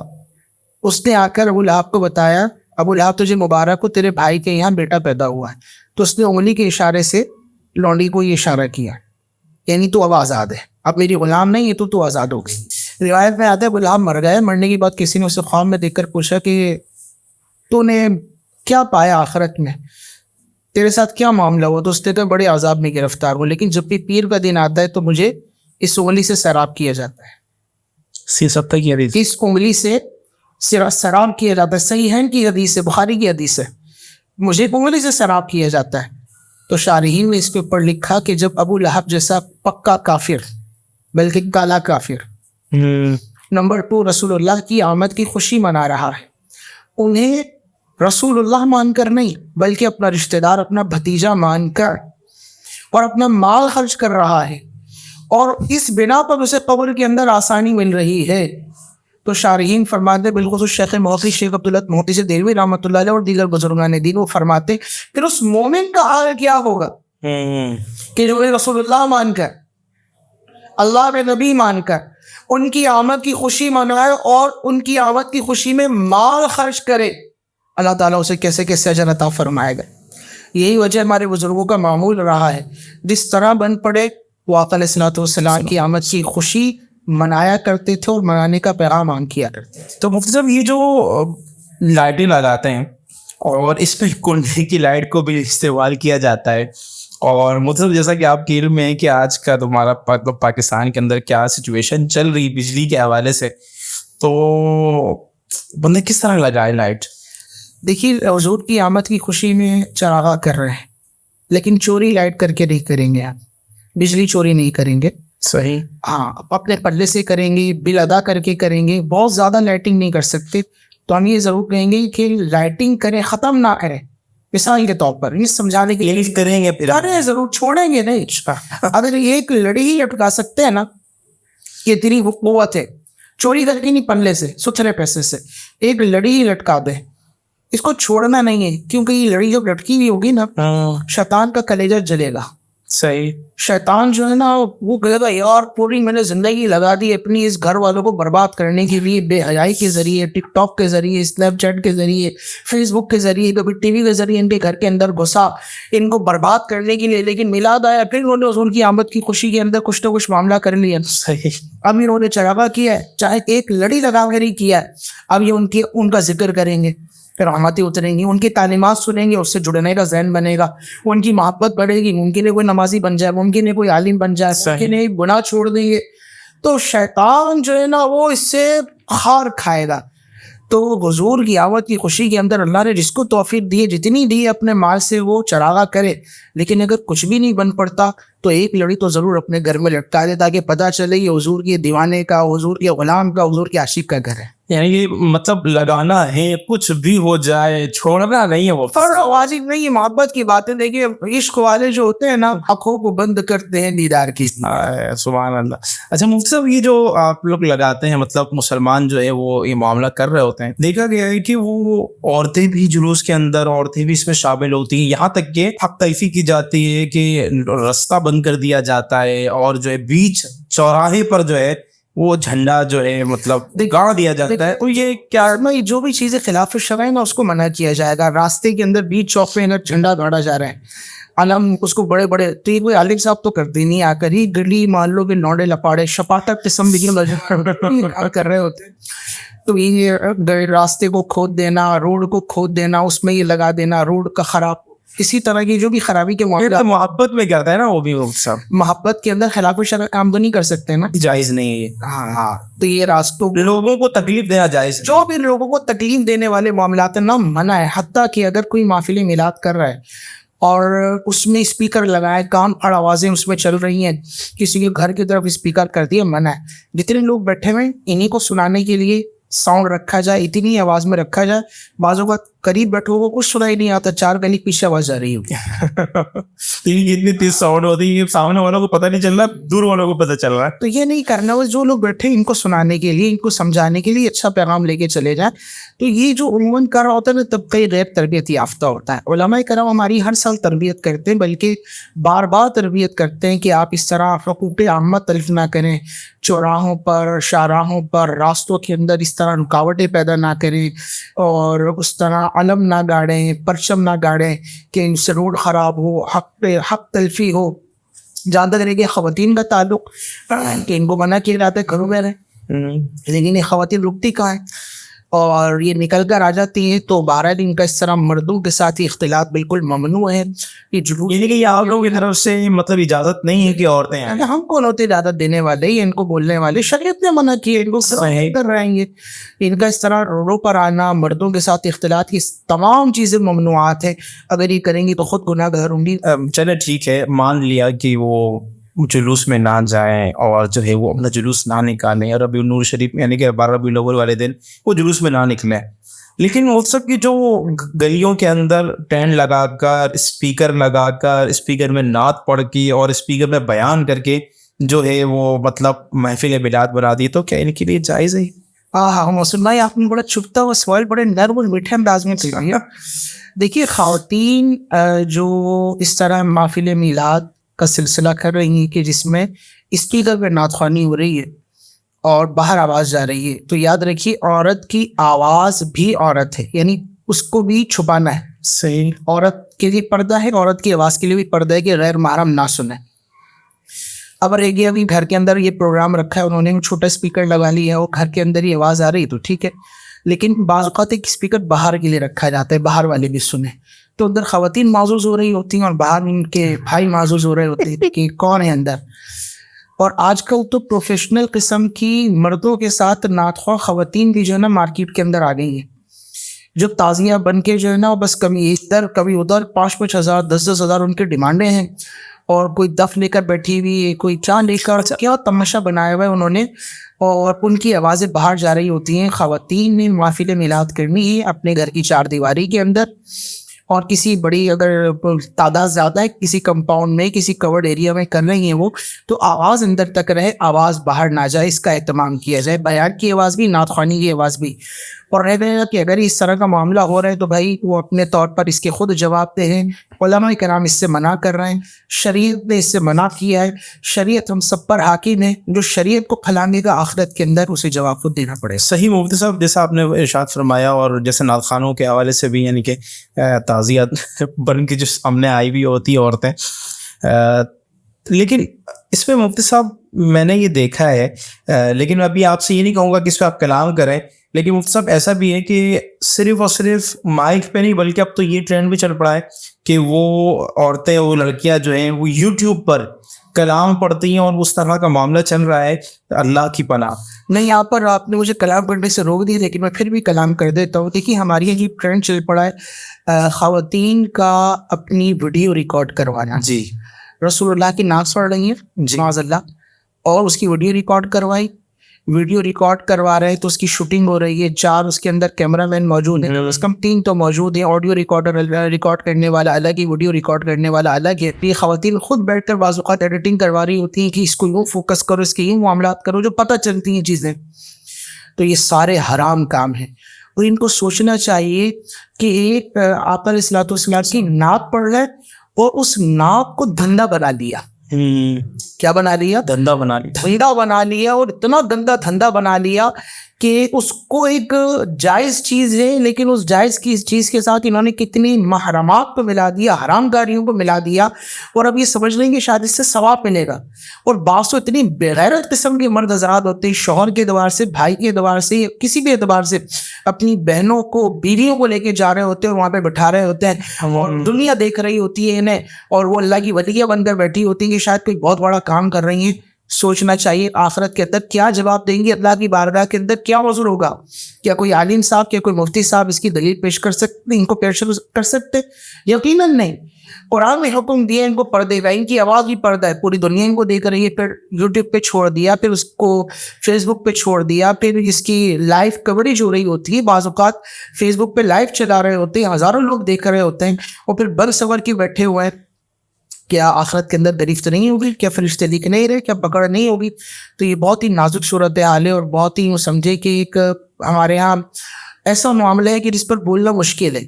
اس نے آ کر ابو لہب کو بتایا ابو لہب تجھے مبارک ہو، تیرے بھائی کے یہاں بیٹا پیدا ہوا ہے. تو اس نے انگلی کے اشارے سے لونڈی کو یہ اشارہ کیا، یعنی تو اب آزاد ہے، اب میری غلام نہیں ہے تو آزاد ہو گئی. روایت میں آتا ہے ابو لہب مر گئے، مرنے کے بعد کسی نے اسے خواب میں دیکھ کر پوچھا کہ تو نے کیا پایا آخرت میں، تیرے ساتھ کیا معاملہ ہوا؟ تو اس نے کہا بڑے عذاب میں گرفتار ہوں، لیکن جب بھی پیر کا دن آتا ہے تو مجھے اس انگلی سے سیراب کیا جاتا ہے. اس انگلی سے سیراب کیا جاتا ہے. صحیح ہے کی حدیث ہے، بخاری کی حدیث ہے، مجھے انگلی سے سیراب کیا جاتا ہے. تو شارحین نے اس کے اوپر لکھا کہ جب ابو لہب جیسا پکا کافر، بلکہ کالا کافر، نمبر 2 رسول اللہ کی آمد کی خوشی منا رہا ہے، انہیں رسول اللہ مان کر نہیں بلکہ اپنا رشتہ دار، اپنا بھتیجا مان کر اور اپنا مال خرچ کر رہا ہے، اور اس بنا پر اسے قبر کے اندر آسانی مل رہی ہے، تو شارحین فرماتے بالخصوص شیخ محقق شیخ عبداللہ محقق سے دہلوی رحمۃ اللہ علیہ اور دیگر بزرگان دین، وہ فرماتے پھر اس مومن کا حال کیا ہوگا کہ جو رسول اللہ مان کر، اللہ کے نبی مان کر ان کی آمد کی خوشی منائے اور ان کی آمد کی خوشی میں مال خرچ کرے، اللہ تعالیٰ اسے کیسے کیسے اجر عطا فرمائے گا. یہی وجہ ہمارے بزرگوں کا معمول رہا ہے، جس طرح بن پڑے وہ آقا علیہ الصلوۃ والسلام کی آمد کی خوشی منایا کرتے تھے اور منانے کا پیغام عام کیا کرتے تھے. تو مفتی صاحب یہ جو لائٹیں لگاتے ہیں اور اس میں کنڈی کی لائٹ کو بھی استعمال کیا جاتا ہے، اور مطلب جیسا کہ آپ کے علم میں ہے کہ آج کا تمہارا پاکستان کے اندر کیا سچویشن چل رہی بجلی کے حوالے سے، تو بندے کس طرح لگائے لائٹ؟ دیکھیے حضور کی آمد کی خوشی میں چراغاں کر رہے ہیں، لیکن چوری لائٹ کر کے نہیں کریں گے، آپ بجلی چوری نہیں کریں گے. صحیح. ہاں اپنے پلے سے کریں گے، بل ادا کر کے کریں گے، بہت زیادہ لائٹنگ نہیں کر سکتے، تو ہم یہ ضرور کہیں گے کہ لائٹنگ کریں، ختم نہ کریں. مثال کے طور پر یہ سمجھانے کے لیے کریں گے، کریں ضرور، چھوڑیں گے نہیں. اگر ایک لڑی ہی لٹکا سکتے ہیں نا، یہ اتنی قوت ہے، چوری کر کے نہیں، پلے سے ستھرے پیسے سے ایک لڑی ہی لٹکا دے، اس کو چھوڑنا نہیں ہے، کیونکہ یہ لڑی جب لٹکی ہوئی ہوگی نا، شیطان کا کلیجہ جلے گا، صحیح. شیطان جو ہے نا وہ کہے گا یار پوری میں نے زندگی لگا دی اپنی اس گھر والوں کو برباد کرنے کے لیے، بے حیائی کے ذریعے، ٹک ٹاک کے ذریعے، اسنیپ چیٹ کے ذریعے، فیس بک کے ذریعے، کبھی ٹی وی کے ذریعے ان کے گھر کے اندر گھسا ان کو برباد کرنے کے لیے، لیکن میلاد آیا پھر انہوں نے حضور کی آمد کی خوشی کے اندر کچھ نہ کچھ معاملہ کر لیا. صحیح. اب انہوں نے چراغا کیا ہے، چاہے ایک لڑی لگا کر ہی کیا ہے، اب یہ ان کا ذکر کریں گے، پھر رحمتیں اتریں گی، ان کی تعلیمات سنیں گے، اس سے جڑنے کا ذہن بنے گا، ان کی محبت بڑھے گی، ممکن ہے کوئی نمازی بن جائے، ممکن ہے کوئی عالم بن جائے، ممکن ہے گناہ چھوڑ دیں گے. تو شیطان جو ہے نا وہ اس سے خار کھائے گا. تو حضور کی آمد کی خوشی کے اندر اللہ نے جس کو توفیق دی ہے، جتنی دی ہے اپنے مال سے وہ چراغا کرے، لیکن اگر کچھ بھی نہیں بن پڑتا تو ایک لڑی تو ضرور اپنے گھر میں لٹکا دے تاکہ پتہ چلے یہ حضور کے دیوانے کا، حضور کے غلام کا، حضور کے عاشق کا گھر ہے. یعنی کہ مطلب لگانا ہے، کچھ بھی ہو جائے چھوڑنا نہیں ہے. وہ واجب نہیں ہے. محبت کی باتیں دیکھیے، عشق والے جو ہوتے ہیں نا آنکھوں کو بند کرتے ہیں دیدار کی. سبحان اللہ. اچھا مفتی صاحب، یہ جو آپ لوگ لگاتے ہیں، مطلب مسلمان جو ہے وہ یہ معاملہ کر رہے ہوتے ہیں، دیکھا گیا ہے کہ وہ عورتیں بھی جلوس کے اندر، عورتیں بھی اس میں شامل ہوتی ہیں، یہاں تک کہ حق تلفی کی جاتی ہے کہ رستہ بند کر دیا جاتا ہے اور جو ہے بیچ چوراہے پر جو ہے وہ جھنڈا جو ہے مطلب گاڑ دیا جاتا ہے. تو یہ کیا جو بھی چیزیں خلاف شرع ہے نا اس کو منع کیا جائے گا. راستے کے اندر بیچ چوک پہ اگر جھنڈا گاڑا جا رہا ہے، علم اس کو بڑے بڑے، تو یہ کوئی عالم صاحب تو کرتے نہیں، آ کر ہی گلی محلوں کے نوڑے لپاڑے شپاٹک قسم کر رہے ہوتے ہیں. تو یہ راستے کو کھود دینا، روڈ کو کھود دینا، اس میں یہ لگا دینا روڈ کا خراب، اسی طرح کی جو بھی خرابی کے معاملات محبت میں کرتا ہے نا وہ بھی صاحب، محبت کے اندر خلاف شرع کام تو نہیں کر سکتے نا، جائز نہیں ہے یہ. ہاں. تو یہ راستوں لوگوں کو تکلیف دینا جائز، جو بھی لوگوں کو تکلیف دینے والے معاملات نہ منع ہے. حتیٰ کہ اگر کوئی محفل میلاد کر رہا ہے اور اس میں اسپیکر لگائے، کان پھاڑ آوازیں اس میں چل رہی ہیں، کسی کے گھر کی طرف اسپیکر کر دیا، منع ہے. جتنے لوگ بیٹھے ہوئے انہیں کو سنانے کے لیے ساؤنڈ رکھا جائے، اتنی آواز میں رکھا جائے، بعض اوقات قریب بیٹھو کو کچھ سنائی نہیں آتا، 4 گلی پیچھے آواز آ رہی ہوگی. اتنی تیز ساؤنڈ ہوتی ہے، سامنے والوں کو پتہ نہیں چل رہا، دور والوں کو پتہ چل رہا ہے. تو یہ نہیں کرنا. وہ جو لوگ بیٹھے ان کو سنانے کے لیے، ان کو سمجھانے کے لیے اچھا پیغام لے کے چلے جائیں. تو یہ جو عموماً کر رہا ہوتا ہے نا طبقہ غیر تربیت یافتہ ہوتا ہے. علماء کرام ہماری ہر سال تربیت کرتے ہیں، بلکہ بار بار تربیت کرتے ہیں کہ آپ اس طرح حقوق عامہ تلف نہ کریں، چوراہوں پر، شاہراہوں پر، راستوں کے اندر اس طرح رکاوٹیں پیدا نہ کریں، اور اس طرح علم نہ گاڑیں، پرچم نہ گاڑیں کہ ان سے روڈ خراب ہو، حق تلفی ہو. جہاں تک رہے گا خواتین کا تعلق کہ ان کو منع کیا جاتا ہے گھروں میں رہیں، لیکن یہ خواتین رکتی کہاں ہیں اور یہ نکل کر آ جاتی ہیں. تو 12 دن کا اس طرح مردوں کے ساتھ اختلاط بالکل ممنوع ہے. یہ جلوس یعنی کہ یہ آپ لوگوں کی طرف سے مطلب اجازت نہیں ہے کہ عورتیں آئیں. ہم کون ہوتے اجازت دینے والے، ان کو بولنے والے؟ شریعت نے منع کیا، ان کو کر رہے ہیں. ان کا اس طرح روڈوں پر آنا، مردوں کے ساتھ اختلاط کی تمام چیزیں ممنوعات ہیں. اگر یہ کریں گی تو خود گناہ گار ہوں گی. چلے ٹھیک ہے، مان لیا کہ وہ جلوس میں نہ جائیں اور جو ہے وہ اپنا جلوس نہ نکالیں، اور ربیع النور شریف یعنی کہ 12 ربیع الاول والے دن وہ جلوس میں نہ نکلیں. لیکن وہ سب کی جو گلیوں کے اندر ٹینٹ لگا کر، اسپیکر لگا کر، اسپیکر میں نعت پڑھ کے اور اسپیکر میں بیان کر کے جو ہے وہ مطلب محفل میلاد بنا دی، تو کیا ان کے لیے جائز ہے؟ ہاں محسن بھائی، آپ نے بڑا چھپتا ہوا سوال بڑے نرم اور میٹھے انداز میں کیا. دیکھیے، خواتین جو اس طرح محفل میلاد کا سلسلہ کر رہی ہیں کہ جس میں اسپیکر پہ نعت خوانی ہو رہی ہے اور باہر آواز جا رہی ہے، تو یاد رکھیے عورت کی آواز بھی عورت ہے، یعنی اس کو بھی چھپانا ہے. صحیح. عورت کے لیے پردہ ہے، عورت کی آواز کے لیے بھی پردہ ہے کہ غیر محرم نہ سنیں. اب رہ گیا ابھی گھر کے اندر یہ پروگرام رکھا ہے، انہوں نے چھوٹا اسپیکر لگا لیا ہے، وہ گھر کے اندر ہی آواز آ رہی ہے تو ٹھیک ہے. لیکن بعض اوقات ایک اسپیکر باہر کے لیے رکھا جاتا ہے، باہر والے بھی سنیں. تو اندر خواتین معزوز ہو رہی ہوتی ہیں اور باہر ان کے بھائی معزوز ہو رہے ہوتے ہیں کہ کون ہے اندر. اور آج کل تو پروفیشنل قسم کی مردوں کے ساتھ نعت خواہ خواتین بھی جو ہے نا مارکیٹ کے اندر آ گئی ہیں، جو تازیہ بن کے جو ہے نا بس کبھی ادھر کبھی ادھر 5-5 ہزار 10-10 ہزار ان کی ڈیمانڈیں ہیں. اور کوئی دف لے کر بیٹھی ہوئی ہے، کوئی چاند لے کر، کیا تماشا بنایا ہوا ہے انہوں نے، اور ان کی آوازیں باہر جا رہی ہوتی ہیں. خواتین نے محفل میلاد کرنی ہے اپنے گھر کی 4 دیواری کے اندر، اور کسی بڑی اگر تعداد زیادہ ہے کسی کمپاؤنڈ میں، کسی کورڈ ایریا میں کر رہی ہیں وہ، تو آواز اندر تک رہے، آواز باہر نہ جائے، اس کا اہتمام کیا جائے. بیان کی آواز بھی، نعت خوانی کی آواز بھی. اور رہ گئے کہ اگر اس طرح کا معاملہ ہو رہا ہے تو بھائی وہ اپنے طور پر اس کے خود جواب دہ ہیں. علماء کرام اس سے منع کر رہے ہیں, شریعت نے اس سے منع کیا ہے, شریعت ہم سب پر حاکم ہے, جو شریعت کو پھیلانے کا آخرت کے اندر اسے جواب خود دینا پڑے. صحیح مفتی صاحب, جیسا آپ نے ارشاد فرمایا, اور جیسے نعت خوانوں کے حوالے سے بھی یعنی کہ تعزیت بن کے جو سامنے آئی ہوئی ہوتی ہیں عورتیں, لیکن اس پہ مفتی صاحب میں نے یہ دیکھا ہے, لیکن ابھی آپ سے یہ نہیں کہوں گا کہ اس پہ آپ کلام کریں, لیکن مفتی صاحب ایسا بھی ہے کہ صرف اور صرف مائک پہ نہیں بلکہ اب تو یہ ٹرینڈ بھی چل پڑا ہے کہ وہ عورتیں, وہ لڑکیاں جو ہیں وہ یوٹیوب پر کلام پڑھتی ہیں, اور اس طرح کا معاملہ چل رہا ہے. اللہ کی پناہ. نہیں, یہاں پر آپ نے مجھے کلام کرنے سے روک دی, لیکن میں پھر بھی کلام کر دیتا ہوں. دیکھیے ہماری یہ ٹرینڈ چل پڑا ہے خواتین کا اپنی ویڈیو ریکارڈ کروانا. جی, رسول اللہ کی نعت پڑھ رہی ہیں معاذ اللہ, اور اس کی ویڈیو ریکارڈ کروائی. ویڈیو ریکارڈ کروا رہے ہیں تو اس کی شوٹنگ ہو رہی ہے, 4 اس کے اندر کیمرہ مین موجود ہیں, اس کم 3 تو موجود ہیں, آڈیو ریکارڈر ریکارڈ کرنے والا الگ ہی, ویڈیو ریکارڈ کرنے والا الگ ہے. یہ خواتین خود بیٹھ کر بعض اوقات ایڈیٹنگ کروا رہی ہوتی ہیں کہ اس کو یوں فوکس کرو, اس کے یہ معاملات کرو, جو پتہ چلتی ہیں چیزیں. تو یہ سارے حرام کام ہیں, اور ان کو سوچنا چاہیے کہ ایک آقا علیہ الصلوۃ والسلام کی نعت پڑھ رہے اور اس نعت کو دھندا بنا لیا. کیا بنا لیا؟ دھندا بنا لیا. دھندا بنا لیا, اور اتنا گندا دھندا بنا لیا کہ اس کو ایک جائز چیز ہے, لیکن اس جائز کی چیز کے ساتھ انہوں نے کتنی محرمات کو ملا دیا, حرام کاریوں کو ملا دیا, اور اب یہ سمجھ لیں کہ شاید اس سے ثواب ملے گا. اور بعض تو اتنی بغیرت قسم کے مرد حضرات ہوتے ہیں, شوہر کے اعتبار سے, بھائی کے اعتبار سے, کسی بھی اعتبار سے اپنی بہنوں کو, بیویوں کو لے کے جا رہے ہوتے ہیں, وہاں پہ بٹھا رہے ہوتے ہیں, اور دنیا دیکھ رہی ہوتی ہے انہیں, اور وہ اللہ کی ولیہ بن کر بیٹھی ہوتی ہیں کہ شاید کوئی بہت بڑا کام کر رہی ہیں. سوچنا چاہیے آخرت کے اندر کیا جواب دیں گی, اللہ کی بارگاہ کے اندر کیا موضوع ہوگا. کیا کوئی عالم صاحب, کیا کوئی مفتی صاحب اس کی دلیل پیش کر سکتے, ان کو پیش کر سکتے؟ یقیناً نہیں. قرآن میں حکم دیا ان کو پردے کا, ان کی آواز بھی پردہ ہے, پوری دنیا ان کو دیکھ رہی ہے, پھر یوٹیوب پہ چھوڑ دیا, پھر اس کو فیس بک پہ چھوڑ دیا, پھر اس کی لائیو کوریج ہو رہی ہوتی ہے. بعض اوقات فیس بک پہ لائیو چلا رہے ہوتے ہیں, ہزاروں لوگ دیکھ رہے ہوتے ہیں, اور پھر بر صبر کے بیٹھے ہوئے ہیں. کیا آخرت کے اندر گرفت نہیں ہوگی؟ کیا فرشتے دکھ نہیں رہے؟ کیا پکڑ نہیں ہوگی؟ تو یہ بہت ہی نازک صورت حال ہے, اور بہت ہی سمجھے کہ ایک ہمارے یہاں ایسا معاملہ ہے کہ جس پر بولنا مشکل ہے.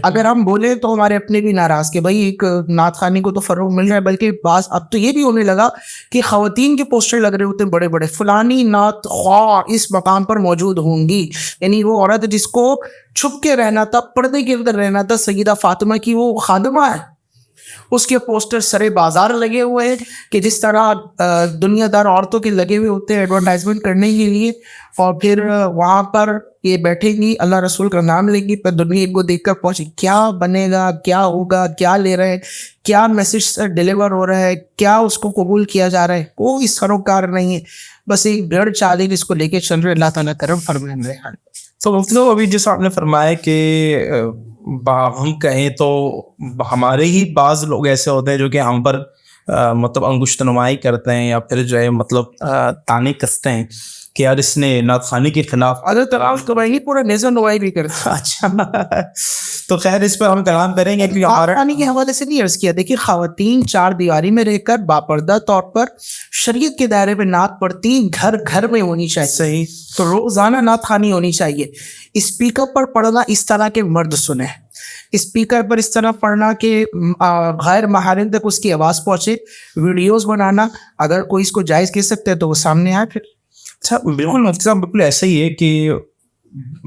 اگر ہم بولیں تو ہمارے اپنے بھی ناراض کہ بھائی ایک نعت خوانی کو تو فروغ مل رہا ہے, بلکہ بعض اب تو یہ بھی ہونے لگا کہ خواتین کے پوسٹر لگ رہے ہوتے ہیں بڑے بڑے, فلانی نعت خواہ اس مقام پر موجود ہوں گی. یعنی وہ عورت جس کو چھپ کے رہنا تھا, پردے کے اندر رہنا تھا, سیدہ فاطمہ کی وہ خادمہ ہے, اس کے پوسٹر سرے بازار لگے ہوئے ہیں کہ جس طرح دنیا دار عورتوں کے لگے ہوئے ہوتے ہیں ایڈورٹائزمنٹ کرنے کے لیے, اور پھر وہاں پر یہ بیٹھیں گی, اللہ رسول کا نام لیں گی, پھر دنیا کو دیکھ کر پہنچے کیا بنے گا, کیا ہوگا, کیا لے رہے ہیں, کیا میسج ڈیلیور ہو رہا ہے, کیا اس کو قبول کیا جا رہا ہے. کوئی سروکار نہیں ہے, بس ایک بھیڑ چالی جس کو لے کے چل رہے. اللہ تعالیٰ کرم فرمائے. تو مفتی صاحب ابھی جیسا آپ نے فرمایا کہ ہم کہیں تو ہمارے ہی بعض لوگ ایسے ہوتے ہیں جو کہ ہم پر مطلب انگشت نمائی کرتے ہیں, یا پھر جو ہے مطلب تانے کستے ہیں کہ یار اس نے نعت خوانی کے خلاف اگر تلاش کروائی پورا نظر نوائی بھی کرتے. اچھا, تو خیر اس پر ہم کلام کریں گے. خواتین کے حوالے سے نہیں عرض کیا. دیکھیے خواتین 4 دیواری میں رہ کر باپردہ طور پر شریعت کے دائرے میں نعت پڑھتی, گھر گھر میں ہونی چاہیے. صحیح. تو روزانہ نعت خوانی ہونی چاہیے. اسپیکر پر پڑھنا اس طرح کے مرد سنیں, اسپیکر پر اس طرح پڑھنا کہ غیر محرم تک اس کی آواز پہنچے. ویڈیوز بنانا اگر کوئی اس کو جائز کہہ سکتے تو وہ سامنے آئے. پھر اچھا بالکل مفتی صاحب, بالکل ایسا ہی ہے کہ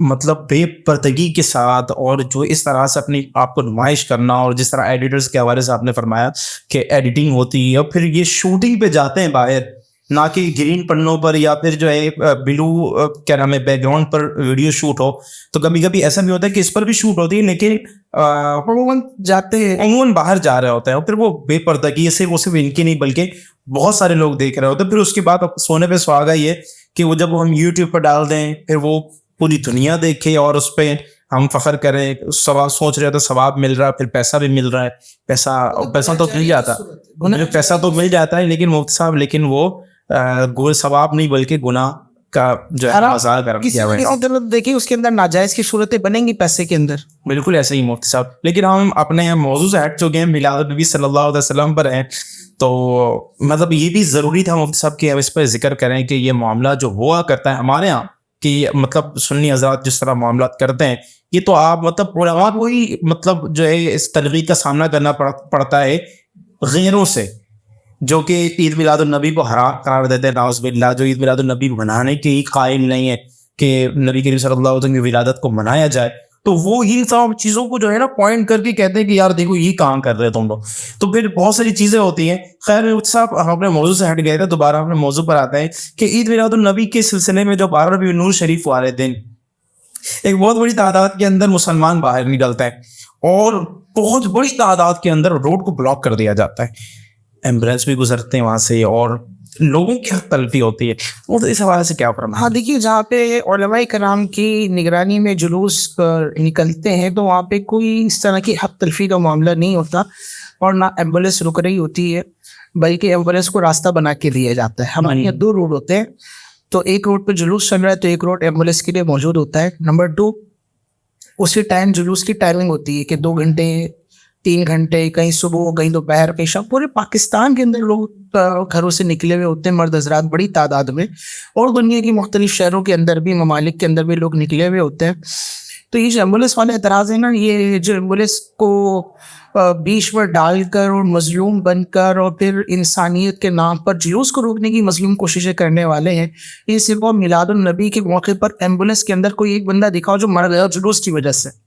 مطلب بے پردگی کے ساتھ, اور جو اس طرح سے اپنی آپ کو نمائش کرنا, اور جس طرح ایڈیٹرز کے حوالے سے آپ نے فرمایا کہ ایڈیٹنگ ہوتی ہے, اور پھر یہ شوٹنگ پہ جاتے ہیں باہر, نہ کہ گرین پنوں پر یا پھر جو ہے بلو کیا نام ہے بیک گراؤنڈ پر ویڈیو شوٹ ہو. تو کبھی کبھی ایسا بھی ہوتا ہے کہ اس پر بھی شوٹ ہوتی ہے, لیکن عموماً جاتے ہیں, عموماً باہر جا رہے ہوتے ہیں, اور پھر وہ بے پردگی سے وہ صرف ان کی نہیں بلکہ بہت سارے لوگ دیکھ رہے ہوتے ہیں. پھر اس کے بعد سونے پہ سہاگا یہ کہ وہ جب ہم یوٹیوب پر ڈال دیں, پھر وہ پوری دنیا دیکھے اور اس پہ ہم فخر کریں, سوچ رہے تو ثواب مل رہا ہے, پھر پیسہ بھی مل رہا ہے. پیسہ تو مل جاتا ہے, پیسہ تو مل جاتا ہے, لیکن مفتی صاحب لیکن وہ گول ثواب نہیں بلکہ گناہ کا جو ہے مزاح کر کیا ہوا ہے. دیکھیے اس کے اندر ناجائز کی صورتیں بنیں گی پیسے کے اندر. بالکل ایسے ہی مفتی صاحب, لیکن ہم اپنے موضوع سے ہٹ چکے ہیں, میلاد نبی صلی اللہ علیہ وسلم پر ہیں, تو مطلب یہ بھی ضروری تھا مفتی صاحب کہ ہم اس پر ذکر کریں کہ یہ معاملہ جو ہوا کرتا ہے ہمارے ہاں کہ مطلب سنی حضرات جس طرح معاملات کرتے ہیں یہ تو آپ مطلب علماء کو ہی مطلب جو ہے اس تنقید کا سامنا کرنا پڑتا ہے غیروں سے جو کہ عید میلاد النبی کو حرام قرار دیتے ہیں نعوذ باللہ, جو عید میلاد النبی منانے کے قائل نہیں ہے کہ نبی کریم صلی اللہ علیہ وسلم کی ولادت کو منایا جائے, تو وہ ان سب چیزوں کو جو ہے نا پوائنٹ کر کے کہتے ہیں کہ یار دیکھو یہ کام کر رہے تم لوگ. تو پھر بہت ساری چیزیں ہوتی ہیں. خیر صاحب ہم اپنے موضوع سے ہٹ گئے تھے, دوبارہ اپنے موضوع پر آتے ہیں کہ عید میلاد النبی کے سلسلے میں جو 12 ربیع النور شریف والے دن ایک بہت بڑی تعداد کے اندر مسلمان باہر نکلتے ہیں اور بہت بڑی تعداد کے اندر روڈ کو بلاک کر دیا جاتا ہے, ایمبولینس بھی گزرتے ہیں وہاں سے اور لوگوں کی حق تلفی ہوتی ہے. وہ تو اس حوالے سے کیا فرمائیں؟ ہاں دیکھیے, جہاں پہ علماء کرام کی نگرانی میں جلوس نکلتے ہیں تو وہاں پہ کوئی اس طرح کی حق تلفی کا معاملہ نہیں ہوتا اور نہ ایمبولینس رک رہی ہوتی ہے, بلکہ ایمبولینس کو راستہ بنا کے دیا جاتا ہے. ہمارے یہاں 2 روڈ ہوتے ہیں, تو ایک روڈ پہ جلوس چل رہا ہے تو ایک روڈ ایمبولینس کے لیے موجود ہوتا ہے. نمبر 2, اسی ٹائم جلوس کی ٹائمنگ ہوتی ہے کہ 2 گھنٹے 3 گھنٹے, کہیں صبح کہیں دوپہر کہیں شام. پورے پاکستان کے اندر لوگ گھروں سے نکلے ہوئے ہوتے ہیں, مرد حضرات بڑی تعداد میں, اور دنیا کی مختلف شہروں کے اندر بھی, ممالک کے اندر بھی لوگ نکلے ہوئے ہوتے ہیں. تو یہ جو ایمبولینس والے اعتراض ہے نا, یہ جو ایمبولینس کو بیچ میں ڈال کر اور مظلوم بن کر اور پھر انسانیت کے نام پر جلوس کو روکنے کی مظلوم کوششیں کرنے والے ہیں, یہ صرف میلاد النبی کے موقع پر ایمبولینس کے اندر کوئی ایک بندہ دکھاؤ جو مر گیا جلوس کی وجہ سے,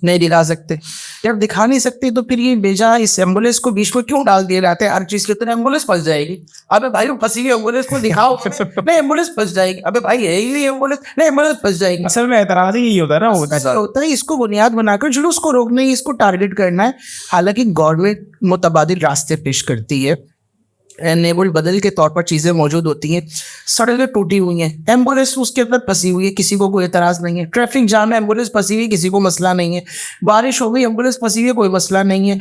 نہیں دکھا سکتے. جب دکھا نہیں سکتے تو پھر یہ بھیجا اس ایمبولینس کو بیچ میں کیوں ڈال دیے جاتے ہیں ہر چیز کے. تو ایمبولینس پھنس جائے گی, ابے بھائی پھنسی ہوئی ایمبولینس کو دکھاؤ, نہیں ایمبولینس پھنس جائے گی, ابے بھائی ہے ہی ایمبولینس, نہیں ایمبولینس پھنس جائے گی. اصل میں اعتراض ہی یہی ہوتا ہے نا, ہوتا ہے اس کو بنیاد بنا کر جلوس کو روکنا ہے, اس کو ٹارگیٹ کرنا ہے. حالانکہ گورنمنٹ متبادل راستے پیش کرتی ہے, انیبل بدل کے طور پر چیزیں موجود ہوتی ہیں. سڑکیں ٹوٹی ہوئی ہیں, ایمبولینس اس کے اندر پھنسی ہوئی ہے, کسی کو کوئی اعتراض نہیں ہے. ٹریفک جام ہے, ایمبولینس پھنسی ہوئی, کسی کو مسئلہ نہیں ہے. بارش ہو گئی, ایمبولینس پھنسی ہوئی ہے, کوئی مسئلہ نہیں ہے.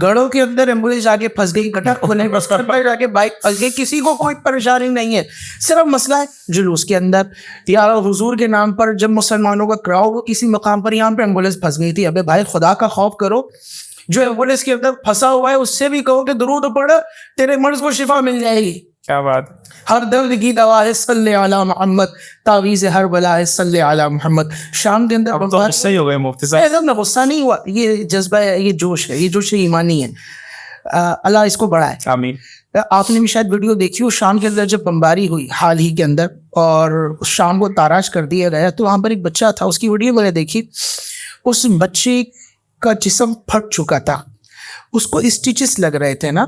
گڑھوں کے اندر ایمبولینس جا کے پھنس گئی, گٹر کھولنے پر جا کے بائک پھنس گئی, کسی کو کوئی پریشانی نہیں ہے. صرف مسئلہ ہے جلوس کے اندر, یا حضور کے نام پر جب مسلمانوں کا کراؤڈ ہو کسی مقام پر, یہاں پہ ایمبولینس پھنس گئی تھی. ابے بھائی خدا کا خوف کرو, جو ایمبولینس کے اندر پھنسا ہوا ہے اس سے بھی کہو کہ درود پڑھ, تیرے مرض کو شفا مل جائے گی. کیا بات, ہر درد کی دوا ہے صلی علی محمد, تعویذ ہر بلا ہے صلی علی محمد. شام کے اندر صحیح ہو گئے مفتی صاحب, ایسا غصہ نہیں ہوا, یہ جذبہ ہے, یہ جوش ہے, یہ جوش ایمانی ہے. اللہ اس کو بڑھائے, آمین. آپ نے بھی شاید ویڈیو دیکھی ہو, شام کے اندر جب بمباری ہوئی حال ہی کے اندر اور شام کو تاراج کر دیا گیا, تو وہاں پر ایک بچہ تھا, اس کی ویڈیو میں نے دیکھی. اس بچے کا جسم پھٹ چکا تھا, اس کو اسٹیچز لگ رہے تھے نا,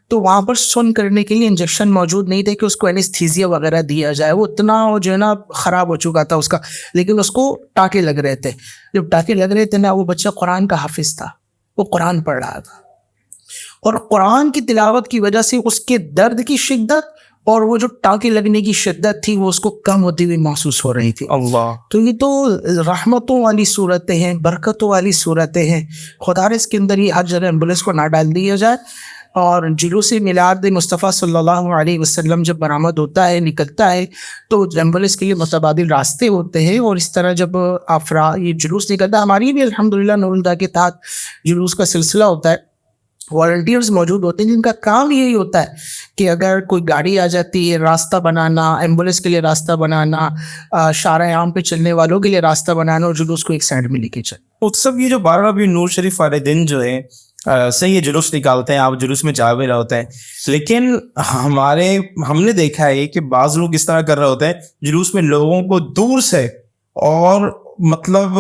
تو وہاں پر سن کرنے کے لیے انجیکشن موجود نہیں تھے کہ اس کو اینستھیزیا وغیرہ دیا جائے. وہ اتنا جو ہے نا خراب ہو چکا تھا اس کا, لیکن اس کو ٹانکے لگ رہے تھے. جب ٹانکے لگ رہے تھے نا, وہ بچہ قرآن کا حافظ تھا, وہ قرآن پڑھ رہا تھا, اور قرآن کی تلاوت کی وجہ سے اس کے درد کی شدت اور وہ جو ٹانکے لگنے کی شدت تھی وہ اس کو کم ہوتی ہوئی محسوس ہو رہی تھی. اللہ, تو یہ تو رحمتوں والی صورتیں ہیں, برکتوں والی صورتیں ہیں. خدا اس کے اندر یہ ہر جگہ ایمبولینس کو نہ ڈال دیا جائے. اور جلوس میلاد مصطفیٰ صلی اللہ علیہ وسلم جب برآمد ہوتا ہے, نکلتا ہے, تو ایمبولینس کے لیے متبادل راستے ہوتے ہیں. اور اس طرح جب افراد یہ جلوس نکلتا ہے, ہماری بھی الحمدللہ نور الہدیٰ کے تحت جلوس کا سلسلہ ہوتا ہے. والنٹیئرز موجود ہوتے ہیں جن کا کام یہی ہوتا ہے کہ اگر کوئی گاڑی آ جاتی ہے, راستہ بنانا, ایمبولینس کے لیے راستہ بنانا, شارع عام پہ چلنے والوں کے لیے راستہ بنانا, اور جلوس کو ایک سائڈ میں لے کے چلنا. سب یہ جو 12 ربیع النور شریف والے دن جو ہے صحیح جلوس نکالتے ہیں, آپ جلوس میں جا بھی رہے ہوتے ہیں, لیکن ہم نے دیکھا ہے کہ بعض لوگ اس طرح کر رہے ہوتے ہیں, جلوس میں لوگوں کو دور سے اور مطلب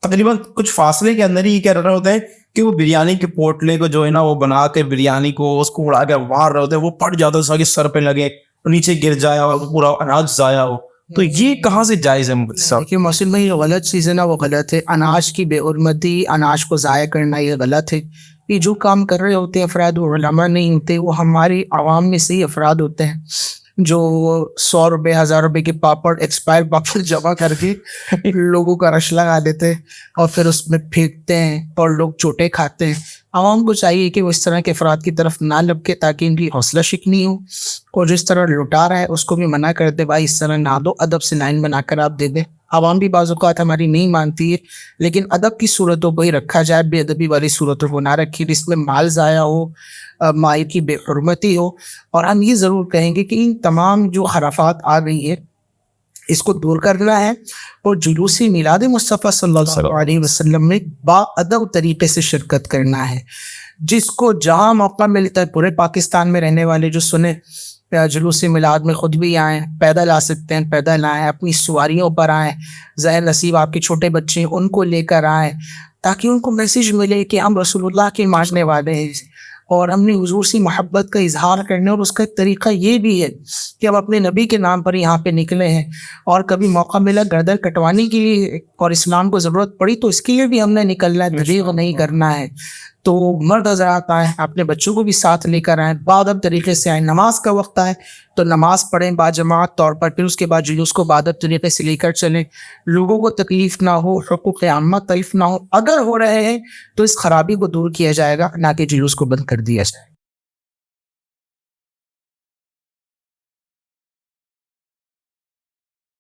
تقریباً کچھ فاصلے کے اندر ہی کیا رہے ہوتے ہیں کہ وہ بریانی کے پوٹلے کو جو ہے نا وہ بنا کے بریانی کو اس کو اڑا کے مار رہے ہوتے ہیں, وہ پھٹ جاتا ہے, سر پہ لگے, نیچے گر جائے اور پورا اناج ضائع ہو. تو یہ کہاں سے جائز ہے صاحب؟ کہ موسم میں یہ غلط چیز ہے نا, وہ غلط ہے. اناج کی بے حرمتی, اناج کو ضائع کرنا, یہ غلط ہے. یہ جو کام کر رہے ہوتے ہیں افراد, وہ علماء نہیں ہوتے, وہ ہماری عوام میں سے ہی افراد ہوتے ہیں جو 100 روپے 1000 روپے کے پاپڑ ایکسپائر پاپڑ جمع کر کے لوگوں کا رش لگا دیتے ہیں اور پھر اس میں پھینکتے ہیں اور لوگ چوٹیں کھاتے ہیں. عوام کو چاہیے کہ وہ اس طرح کے افراد کی طرف نہ لپکے تاکہ ان کی حوصلہ شکنی ہو, اور جس طرح لٹا رہا ہے اس کو بھی منع کر دے, بھائی اس طرح نہ دو, ادب سے لائن بنا کر آپ دے دیں. عوام بھی بعض اوقات ہماری نہیں مانتی ہے, لیکن ادب کی صورتوں کو ہی رکھا جائے, بے ادبی والی صورتوں کو نہ رکھی جس میں مال ضائع ہو, مائر کی بے حرمتی ہو. اور ہم یہ ضرور کہیں گے کہ ان تمام جو خرافات آ رہی ہے اس کو دور کرنا ہے اور جلوس میلاد مصطفیٰ صلی اللہ علیہ وسلم میں باادب طریقے سے شرکت کرنا ہے. جس کو جہاں موقع ملتا ہے، پورے پاکستان میں رہنے والے جو سنیں جلوس میلاد میں خود بھی آئیں، پیدل آ سکتے ہیں پیدل آئیں، اپنی سواریوں پر آئیں، ظاہر نصیب آپ کے چھوٹے بچے ہیں ان کو لے کر آئیں، تاکہ ان کو میسیج ملے کہ ہم رسول اللہ کے ماننے والے ہیں اور ہم نے حضور سے محبت کا اظہار کرنا. اور اس کا ایک طریقہ یہ بھی ہے کہ ہم اپنے نبی کے نام پر یہاں پہ نکلے ہیں، اور کبھی موقع ملا گردن کٹوانے کے لیے اور اسلام کو ضرورت پڑی تو اس کے لیے بھی ہم نے نکلنا ہے، دریغ نہیں کرنا ہے. تو مرد حضرات آئیں، اپنے بچوں کو بھی ساتھ لے کر آئیں، باادب طریقے سے آئیں. نماز کا وقت آئے تو نماز پڑھیں باجماعت طور پر، پھر اس کے بعد جلوس کو باادب طریقے سے لے کر چلیں. لوگوں کو تکلیف نہ ہو، حقوق عامہ تلف نہ ہو. اگر ہو رہے ہیں تو اس خرابی کو دور کیا جائے گا، نہ کہ جلوس کو بند کر دیا جائے.